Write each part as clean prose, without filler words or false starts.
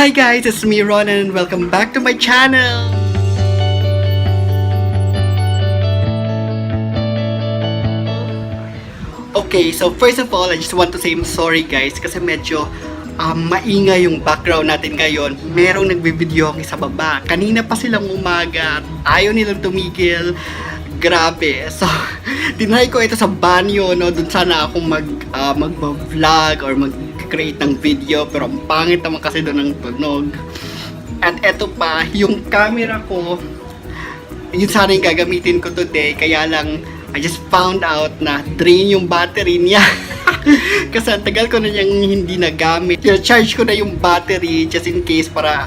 Hi guys, it's me Ron and welcome back to my channel! Okay, so first of all, I just want to say I'm sorry guys kasi medyo maingay yung background natin ngayon. Merong nagbe-video sa baba. Kanina pa silang umaga at ayaw nilang tumigil. Grabe. So, tinry ko ito sa banyo, no? Doon sana ako mag-vlog or mag-create ng video. Pero ang pangit naman kasi doon ng tunog. At eto pa, yung camera ko, yun sana yung gagamitin ko today. Kaya lang, I just found out na drain yung battery niya. Kasi ang tagal ko na niyang hindi nagamit. Charge ko na yung battery just in case para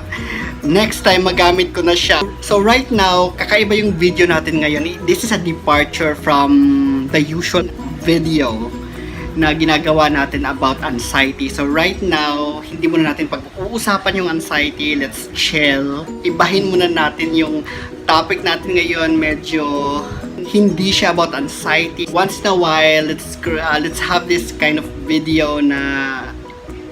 next time magamit ko na siya. So right now, kakaiba yung video natin ngayon. This is a departure from the usual video na ginagawa natin about anxiety. So right now, hindi muna natin pag-uusapan yung anxiety. Let's chill. Ibahin muna natin yung topic natin ngayon. Medyo hindi siya about anxiety. Once in a while, let's have this kind of video na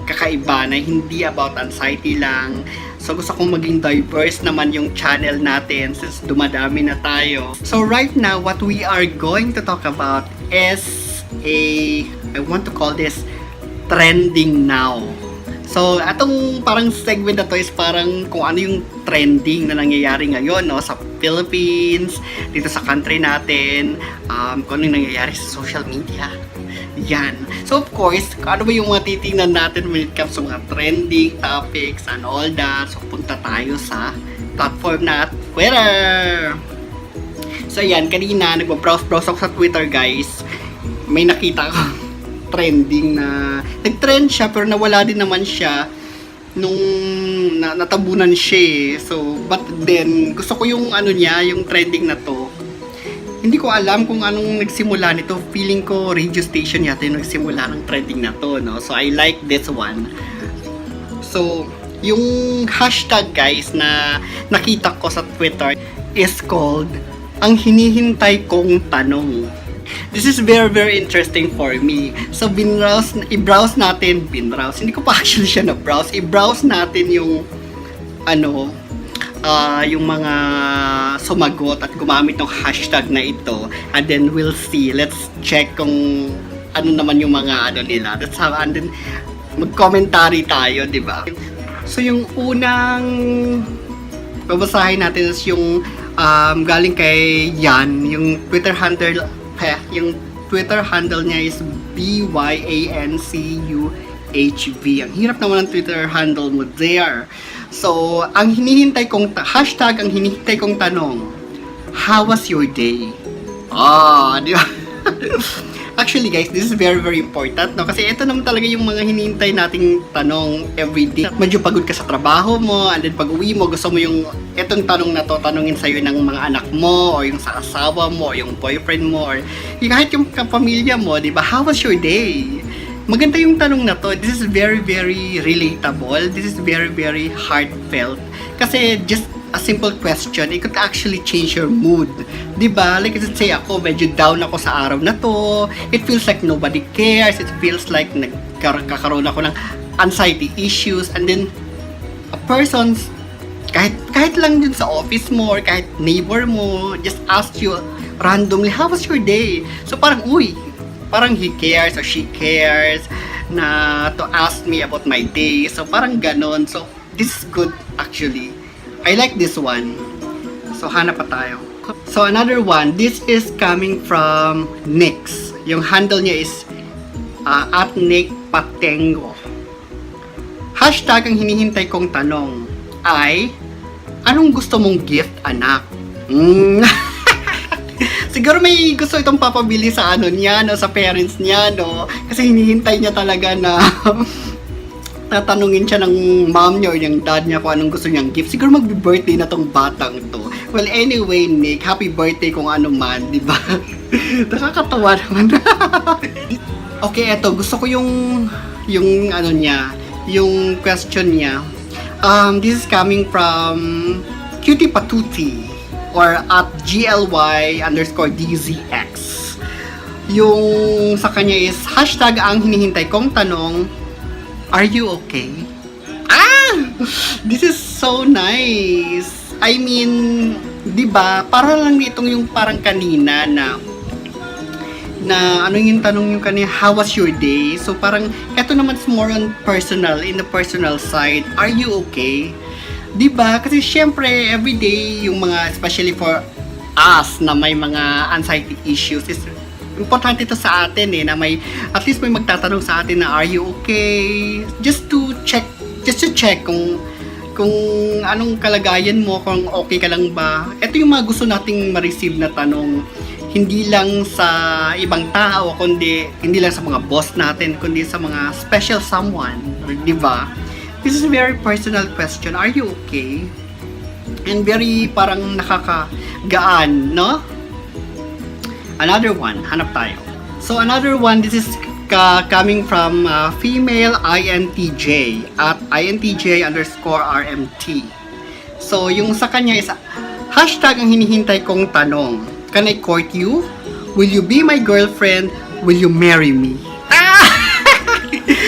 kakaiba na hindi about anxiety lang. So gusto kong maging diverse naman yung channel natin since dumadami na tayo. So right now, what we are going to talk about is I want to call this trending now. So atong parang segment na to is parang kung ano yung trending na nangyayari ngayon, no, sa Philippines, dito sa country natin, kung ano yung nangyayari sa social media. Yan. So of course, ano ba yung mga titingnan natin when it comes to mga trending topics and all that. So punta tayo sa platform na Twitter. So yan, kanina nagpa-browse ako sa Twitter guys. May nakita ko trending na nag-trend siya pero nawala din naman siya nung natabunan siya eh. So but then gusto ko yung ano niya, yung trending na to. Hindi ko alam kung anong nagsimula nito. Feeling ko radio station yata yung nagsimula ng trending na to, no? So I like this one. So yung hashtag guys na nakita ko sa Twitter is called ang hinihintay kong tanong. This is very very interesting for me. So i-browse natin, hindi ko pa actually siya na-browse. I-browse natin yung yung mga sumagot at gumamit ng hashtag na ito, and then we'll see, let's check kung ano naman yung mga nila. Let's have, and then mag-commentary tayo, di ba? So yung unang babasahin natin is yung galing kay Yan, yung Twitter handle niya is BYANCUHV. Ang hirap naman ng Twitter handle mo there. So, ang hinihintay kong tanong, how was your day? Di ba? Actually guys, this is very very important, no? Kasi ito naman talaga yung mga hinihintay nating tanong everyday. Medyo pagod ka sa trabaho mo, and then pag uwi mo, gusto mo yung etong tanong na to, tanungin sa'yo ng mga anak mo, or yung sa asawa mo, or yung boyfriend mo, or kahit yung kapamilya mo, di ba? How was your day? Maganda yung tanong na to. This is very very relatable. This is very very heartfelt. Kasi just a simple question, it could actually change your mood. Diba? Like let's say ako, medyo down ako sa araw na to. It feels like nobody cares. It feels like nagkakaroon ako ng anxiety issues. And then, a person's, kahit lang dun sa office mo or kahit neighbor mo, just ask you randomly, how was your day? So parang, parang he cares or she cares na to ask me about my day. So parang ganon. So this is good actually. I like this one. So hanap pa tayo. So another one. This is coming from Nix. Yung handle niya is at Nick Patengo. Hashtag ang hinihintay kong tanong ay, anong gusto mong gift, anak? Siguro may gusto itong papabili sa niya, no, sa parents niya, no? Kasi hinihintay niya talaga na tatanungin siya ng mom niya or yung dad niya kung anong gusto niyang gift. Siguro magbe-birthday na tong batang to. Well, anyway, Nick, happy birthday kung ano man, di ba? Nakakatawa naman. Okay, eto, gusto ko yung niya, yung question niya. This is coming from Cutie Patuti or at GLY_DZX. Yung sa kanya is hashtag ang hinihintay kong tanong, are you okay? This is so nice. I mean, 'di ba? Para lang itong yung parang kanina na ano yung tanong yung kanina, how was your day? So parang eto naman is more on personal, in the personal side. Are you okay? 'Di ba? Kasi syempre everyday yung mga, especially for us na may mga anxiety issues, is importante ito sa atin na may at least may magtatanong sa atin na are you okay? Just to check kung anong kalagayan mo, kung okay ka lang ba. Ito yung mga gusto nating ma-receive na tanong, hindi lang sa ibang tao, kundi hindi lang sa mga boss natin, kundi sa mga special someone, di ba? This is a very personal question. Are you okay? And very parang nakakagaan, no? Another one, hanap tayo. So another one, this is coming from female INTJ at INTJ_RMT. So yung sa kanya is hashtag ang hinihintay kong tanong. Can I court you? Will you be my girlfriend? Will you marry me?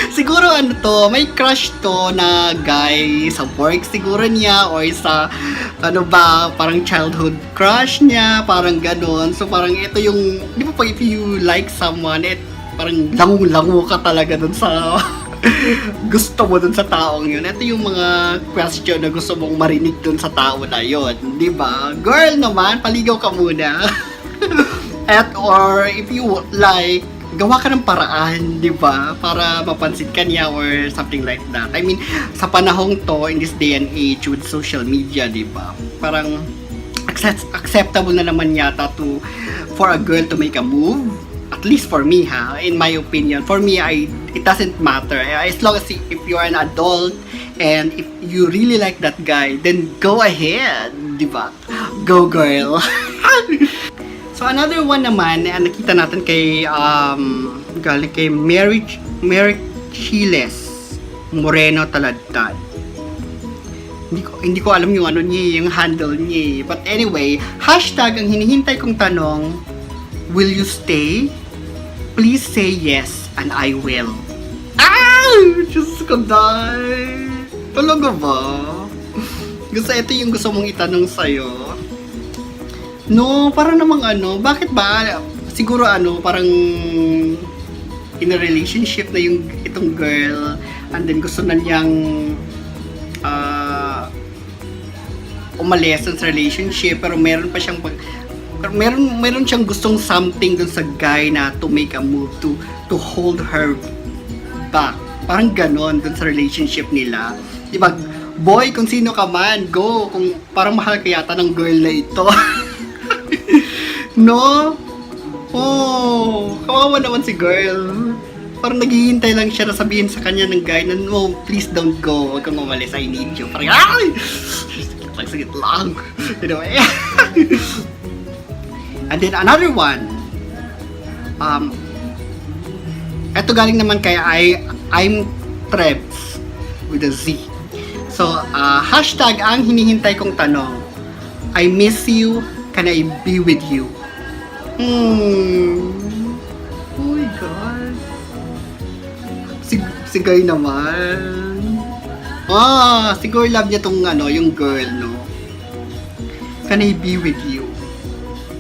Siguro ano to, may crush to na guy sa work siguro niya or sa ano ba, parang childhood crush niya, parang ganon. So parang ito yung, di ba pag if you like someone, parang lango-lango ka talaga dun sa gusto mo dun sa taong yun. Ito yung mga question na gusto mong marinig dun sa tao na yun, di ba? Girl naman, paligaw ka muna. Or if you like, gawa ka ng paraan, di ba? Para mapansin ka niya or something like that. I mean, sa panahong to, in this day and age with social media, di ba? Parang acceptable na naman yata for a girl to make a move. At least for me, in my opinion. For me, it doesn't matter. As long as if you are an adult and if you really like that guy, then go ahead, di ba? Go girl. So another one naman na nakita natin kay galing kay Mary Chiles Moreno Taladtad. Hindi ko alam yung ano niya, yung handle niya. But anyway, hashtag ang hinihintay kong tanong, will you stay? Please say yes and I will. Diyos ko, dahil. Talaga ba? Gusto, ito yung gusto mong itanong sa'yo. No, parang namang bakit ba? Siguro parang in a relationship na yung itong girl and then gusto na niyang umalis sa relationship pero meron pa siyang meron siyang gustong something dun sa guy na to make a move to hold her back. Parang ganon dun sa relationship nila. Diba, boy, kung sino ka man, go. Kung parang mahal ka yata ng girl na ito. No? Oh, kawawa naman si girl. Parang naghihintay lang siya na sabihin sa kanya ng guy na no, please don't go. Huwag kang umalis, I need you. Parang, sakit lang. You know, And then another one. Ito galing naman kay I'm Trebs with a Z. So, hashtag ang hinihintay kong tanong. I miss you. Can I be with you? Oh my God. Si guy naman. Siguro love niya tong yung girl, no? Can I be with you?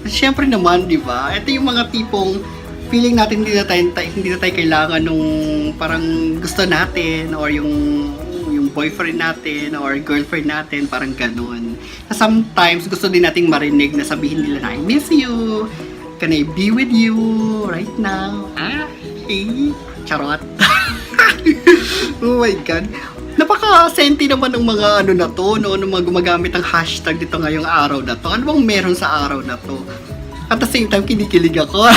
Siyempre naman, di ba? Ito yung mga tipong feeling natin hindi na tayo kailangan nung parang gusto natin or yung boyfriend natin or girlfriend natin, parang ganun. Sometimes gusto din nating marinig na sabihin nila na I miss you. Can I be with you right now? Charot. Oh my God. Napaka-senti naman ng mga na to, no? Ng mga gumagamit ng hashtag dito ngayong araw na to. Ano bang meron sa araw na to? At the same time, kinikilig ako.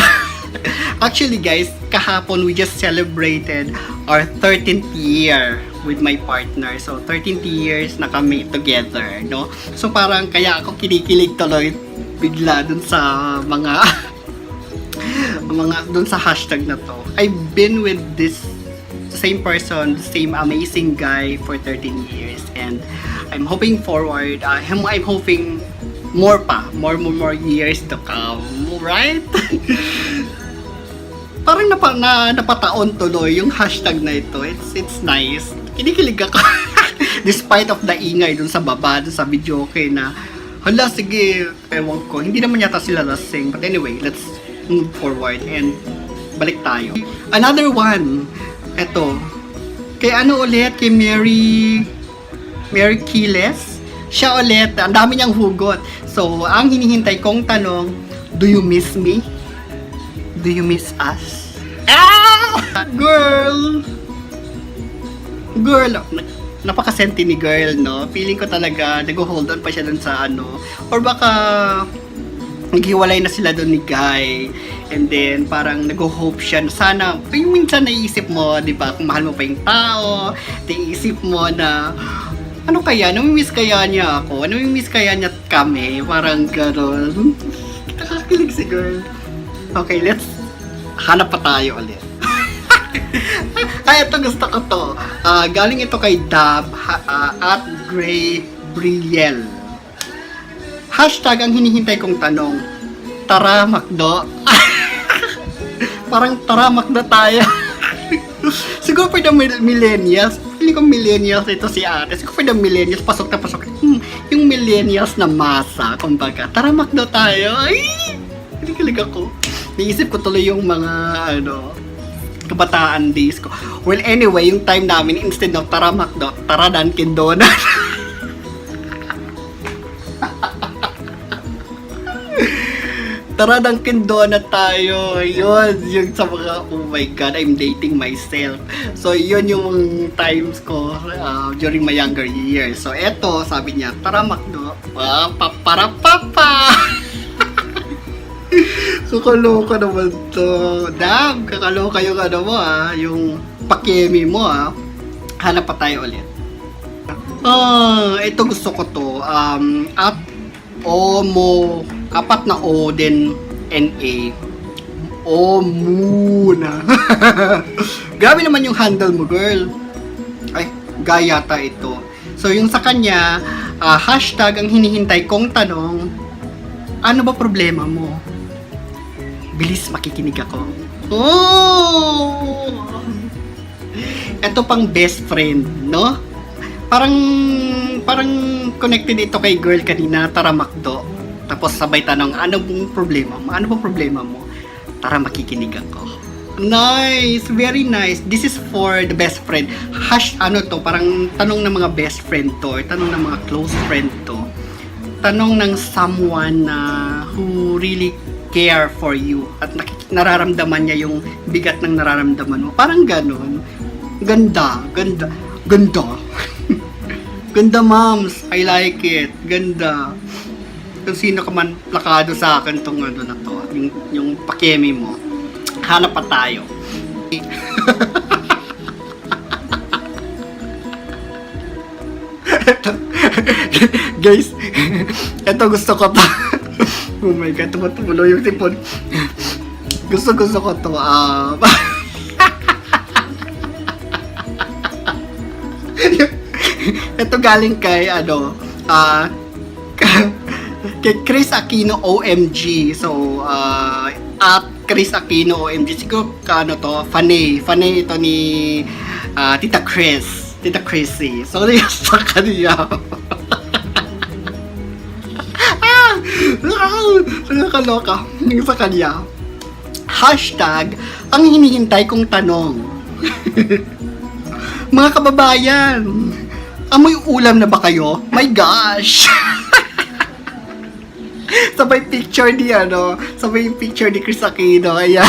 Actually guys, kahapon we just celebrated our 13th year with my partner. So 13th years na kami together, no? So parang kaya ako kinikilig tuloy bigla dun sa mga dun sa hashtag na to. I've been with this same person, same amazing guy for 13 years and I'm hoping forward, I'm hoping more years to come, right? Parang napataon tuloy yung hashtag na ito. It's nice. Kinikilig ako. Despite of the ingay dun sa baba, dun sa video okay na, hala, sige, ewan ko. Hindi naman yata sila lasing. But anyway, let's move forward and balik tayo. Another one. Eto. Kay ano ulit? Kay Mary Kiles. Siya ulit. Ang dami niyang hugot. So, ang hinihintay kong tanong, do you miss me? Do you miss us? Ah! Girl! Girl! Napakasenti ni girl, no? Feeling ko talaga, nag-hold on pa siya dun sa ano. Or baka, naghiwalay na sila dun ni Guy. And then, parang nag-hope siya na sana, yung minsan naiisip mo, di ba, kung mahal mo pa yung tao, naiisip mo na, ano kaya, namimiss kaya niya ako? Namimiss kaya niya kami? Parang gano'n. Nakakilig si girl. Okay, let's hanap pa tayo ulit. Ay, ito gusto ko to. Galing ito kay Dab at Gray Brielle. Hashtag ang hinihintay kong tanong, tara Macdo. Parang tara Macdo tayo. Siguro for the millennials, feeling ko millennials ito si ate. Siguro for the millennials, pasok na pasok. Yung millennials na masa, kumbaga, tara Macdo tayo. Ay, hindi kilig ako. Naisip ko tuloy yung mga, kabataan days ko. Well, anyway, yung time namin, instead of tara Macdo, tara Dunkin Donut. Tara Dunkin Donut tayo. Yun, yung sa mga, oh my God, I'm dating myself. So, yun yung times ko during my younger years. So, eto, sabi niya, tara Macdo. Para papa. Kakaloka naman to. Dam, kakaloka yung ano mo yung pakemi mo Hanap pa tayo ulit. Ito gusto ko to. At Omo, apat na O din NA. Omuna. Grabe naman yung handle mo, girl. Ay, gaya yata ito. So, yung sa kanya, hashtag ang hinihintay kong tanong, ano ba problema mo? Bilis, makikinig ako. Oh! Ito pang best friend, no? Parang connected ito kay girl kanina, tara Macdo. Tapos sabay tanong, ano bang problema mo? Ano bang problema mo? Tara, makikinig ako. Nice! Very nice. This is for the best friend. Parang tanong ng mga best friend to. Tanong ng mga close friend to. Tanong ng someone who really care for you at nararamdaman niya yung bigat ng nararamdaman mo. Parang ganun. Ganda. Ganda, moms. I like it. Ganda. Kung sino ka man plakado sa akin tong na to. Yung pakemi mo. Hanap pa tayo. Guys, ito gusto ko to. Oh my God, tumutulo yung tipon. Gusto ko to. Ito galing kay kay Chris Aquino OMG. So, at Chris Aquino OMG. Siguro to, Fanay ito ni Tita Chrissy. So, sa kanya. Nakakaloka. Yung sa kanya. Hashtag ang hinihintay kong tanong. Mga kababayan, amoy ulam na ba kayo? My gosh! Sabay picture ni sabay picture ni Chris Aquino. Ayan.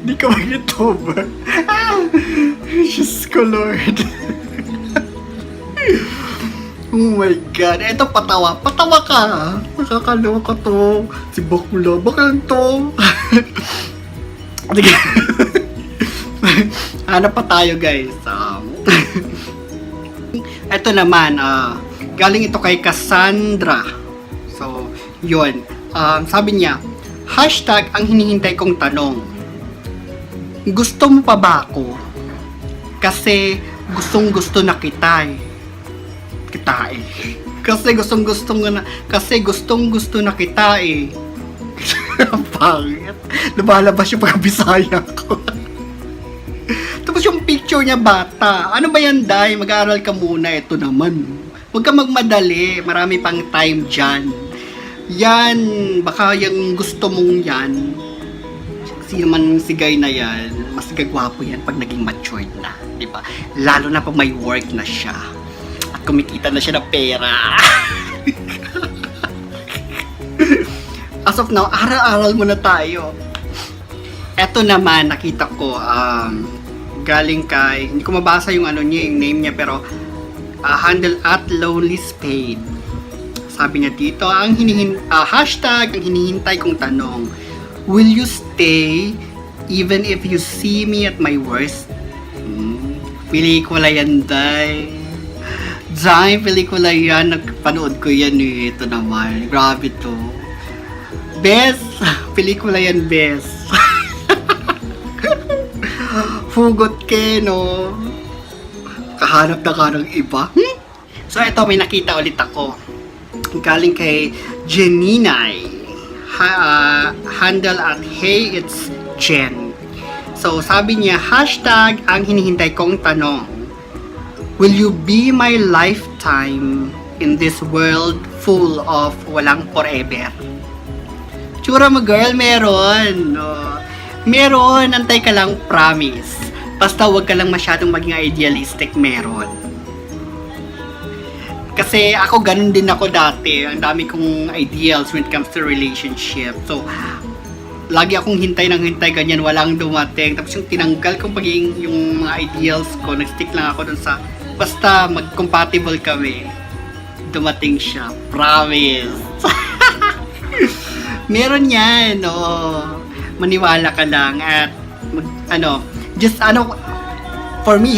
Di ka mag-youtuber. Diyos ko, Lord. Oh my God. Eto, patawa ka. Nakakaloka to. Si Bakula. Bakal to. Hanap pa tayo, guys. Ito naman, galing ito kay Cassandra. So, yun. Sabi niya, hashtag ang hinihintay kong tanong. Gusto mo pa ba ako? Kasi gustong-gusto na kita eh. Kasi gustong-gusto na kita eh. Pangit. Lumalabas yung pagkabisaya ko. Tapos yung picture niya bata. Ano ba yan, Day? Mag-aaral ka muna. Ito naman. Huwag ka magmadali. Marami pang time dyan. Yan. Baka yung gusto mong yan. Sino man si guy na yan, mas gagwapo yan pag naging matured na. Diba? Lalo na pag may work na siya. At kumikita na siya ng pera. As of now, aral-aral muna tayo. Eto naman, nakita ko, galing kay, hindi ko mabasa yung ano niya, yung name niya, pero handle at Lonely Spade. Sabi niya dito, hashtag, ang hinihintay kong tanong, will you stay even if you see me at my worst? Pelikula yan, Day. Day, pelikula yan. Nagpanood ko yan eh. Ito naman. Grabe to. Best. Pelikula yan, best. Hugot ke, no? Kahanap na ka ng iba. So, ito, may nakita ulit ako. Galing kay Geninay. Handle at hey, it's Jen. So, sabi niya, hashtag, ang hinihintay kong tanong, will you be my lifetime in this world full of walang forever? Tsura mo, girl, meron. Meron, antay ka lang, promise. Basta wag ka lang masyadong maging idealistic, meron. Kasi ako, ganun din ako dati. Ang dami kong ideals when it comes to relationship. So, lagi akong hintay ganyan, walang dumating. Tapos yung tinanggal kong pagiging yung mga ideals ko, nag-stick lang ako dun sa, basta mag-compatible kami. Dumating siya. Promise. Meron yan, maniwala ka lang at for me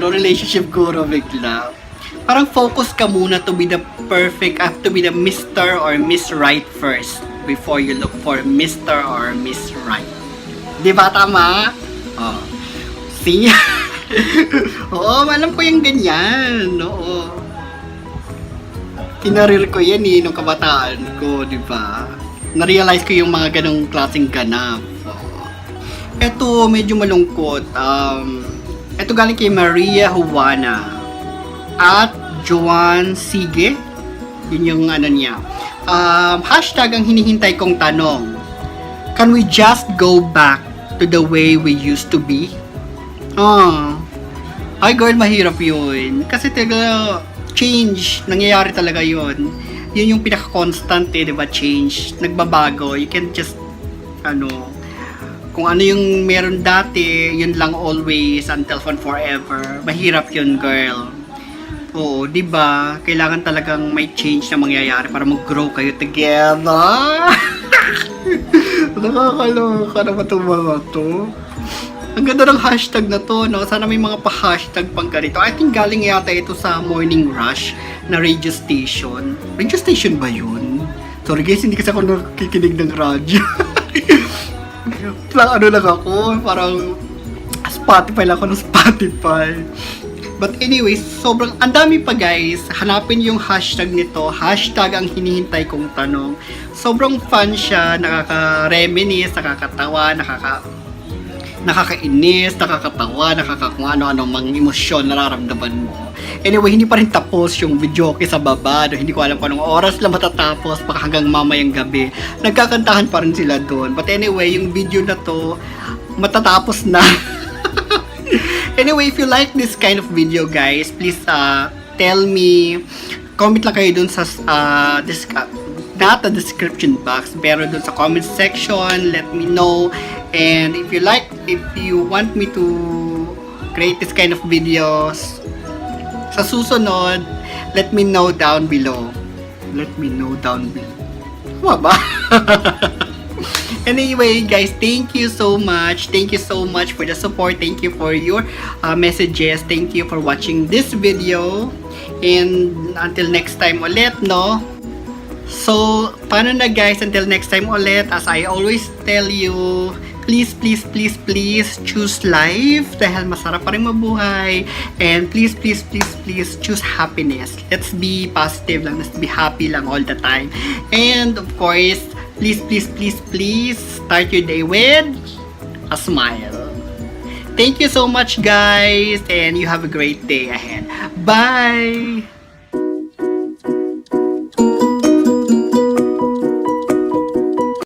relationship guru bigla. Parang focus ka muna to be the perfect, to be the Mr. or Miss Right first before you look for Mr. or Miss Right. Di ba tama? See? Oo, alam ko yung ganyan. Oo. Kinarir ko yan nung kabataan ko, di ba? Na-realize ko yung mga ganong klaseng ganap. Eto, medyo malungkot. Eto galing kay Maria Juana at Joan Sige. Yun yung niya. Hashtag, ang hinihintay kong tanong, can we just go back to the way we used to be? Ay girl, mahirap yun. Kasi talaga, change, nangyayari talaga yun. Yun yung pinaka-constant diba? Change, nagbabago. You can just, kung ano yung meron dati, yun lang always until forever. Mahirap yun, girl. Oo, di ba? Kailangan talagang may change na mangyayari para mag-grow kayo together. Nakakaloka na ba itong mga to? Ang ganda ng hashtag na to, no? Sana may mga pa-hashtag pang ganito. I think galing yata ito sa Morning Rush na radio station. Radio station ba yun? Sorry guys, hindi kasi ako nakikinig ng radyo. Lang ako, parang Spotify lang ako ng Spotify. But anyways, sobrang ang dami pa guys. Hanapin yung hashtag nito. Hashtag, ang hinihintay kong tanong. Sobrang fun siya. Nakaka-reminisce, nakakatawa, nakakainis, nakakatawa, kung ano-ano mang emosyon nararamdaman mo. Anyway, hindi pa rin tapos yung video sa baba. Hindi ko alam kung anong oras lang matatapos. Baka hanggang mamayang gabi. Nagkakantahan pa rin sila doon. But anyway, yung video na to matatapos na. Anyway, if you like this kind of video guys, please tell me, comment lang kayo dun sa not the description box, pero dun sa comment section, let me know. And if you want me to create this kind of videos sa susunod, let me know down below. Let me know down below. Tama ba? Anyway, guys, thank you so much. Thank you so much for the support. Thank you for your messages. Thank you for watching this video. And until next time ulit, no? So, paano na guys? Until next time ulit, as I always tell you, please choose life dahil masarap pa rin mabuhay. And please choose happiness. Let's be positive lang. Let's be happy lang all the time. And of course, please start your day with a smile. Thank you so much guys and you have a great day ahead. Bye!